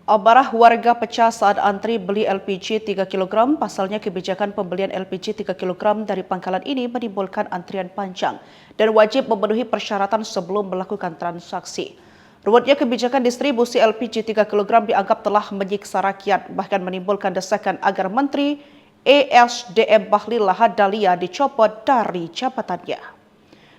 Amarah warga pecah saat antri beli LPG 3 kg. Pasalnya kebijakan pembelian LPG 3 kg dari pangkalan ini menimbulkan antrian panjang dan wajib memenuhi persyaratan sebelum melakukan transaksi. Ruwetnya kebijakan distribusi LPG 3 kg dianggap telah menyiksa rakyat, bahkan menimbulkan desakan agar Menteri ESDM Bahlil Lahadalia dicopot dari jabatannya.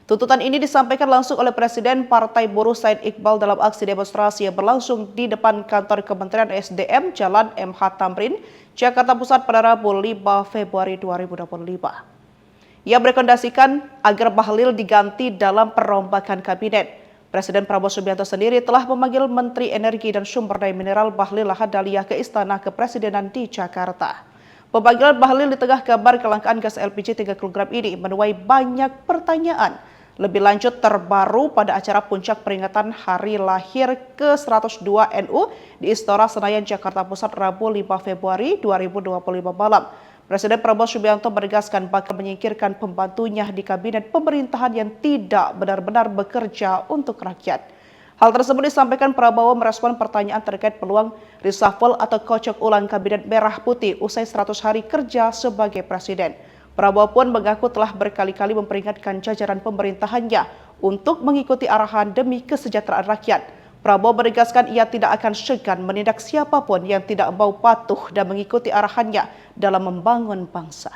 Tuntutan ini disampaikan langsung oleh Presiden Partai Buruh Said Iqbal dalam aksi demonstrasi yang berlangsung di depan kantor Kementerian SDM Jalan MH Tamrin, Jakarta Pusat pada Rabu 5 Februari 2025. Ia merekomendasikan agar Bahlil diganti dalam perombakan kabinet. Presiden Prabowo Subianto sendiri telah memanggil Menteri Energi dan Sumber Daya Mineral Bahlil Lahadalia ke Istana Kepresidenan di Jakarta. Pemanggilan Bahlil di tengah kabar kelangkaan gas LPG 3 kg ini menuai banyak pertanyaan. Lebih lanjut terbaru pada acara puncak peringatan Hari Lahir ke-102 NU di Istora Senayan, Jakarta Pusat, Rabu 5 Februari 2025 malam. Presiden Prabowo Subianto menegaskan bakal menyingkirkan pembantunya di kabinet pemerintahan yang tidak benar-benar bekerja untuk rakyat. Hal tersebut disampaikan Prabowo merespon pertanyaan terkait peluang reshuffle atau kocok ulang kabinet merah putih usai 100 hari kerja sebagai presiden. Prabowo pun mengaku telah berkali-kali memperingatkan jajaran pemerintahannya untuk mengikuti arahan demi kesejahteraan rakyat. Prabowo menegaskan ia tidak akan segan menindak siapapun yang tidak mau patuh dan mengikuti arahannya dalam membangun bangsa.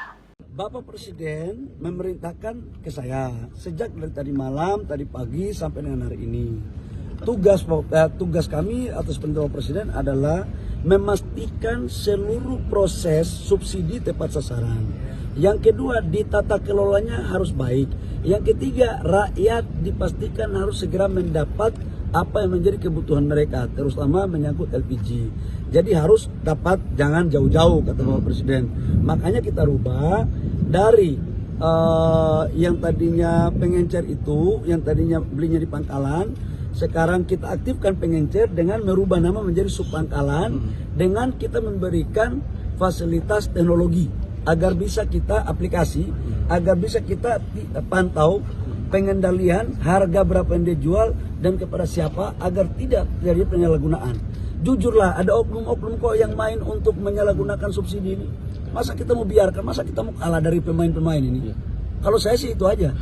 Bapak Presiden memerintahkan ke saya sejak dari tadi malam, tadi pagi sampai dengan hari ini. Tugas kami atas perintah Bapak Presiden adalah memastikan seluruh proses subsidi tepat sasaran. Yang kedua, ditata kelolanya harus baik. Yang ketiga, rakyat dipastikan harus segera mendapat apa yang menjadi kebutuhan mereka, terutama menyangkut LPG. Jadi harus dapat, jangan jauh-jauh, kata Bapak Presiden. Makanya kita rubah dari yang tadinya pengencer itu, yang tadinya belinya di pangkalan, sekarang kita aktifkan pengencer dengan merubah nama menjadi subpangkalan, dengan kita memberikan fasilitas teknologi agar bisa kita aplikasi, agar bisa kita pantau pengendalian harga berapa yang dia jual dan kepada siapa agar tidak terjadi penyalahgunaan. Jujurlah, ada oknum-oknum kok yang main untuk menyalahgunakan subsidi ini. Masa kita mau biarkan, masa kita mau kalah dari pemain-pemain ini? Kalau saya sih itu aja.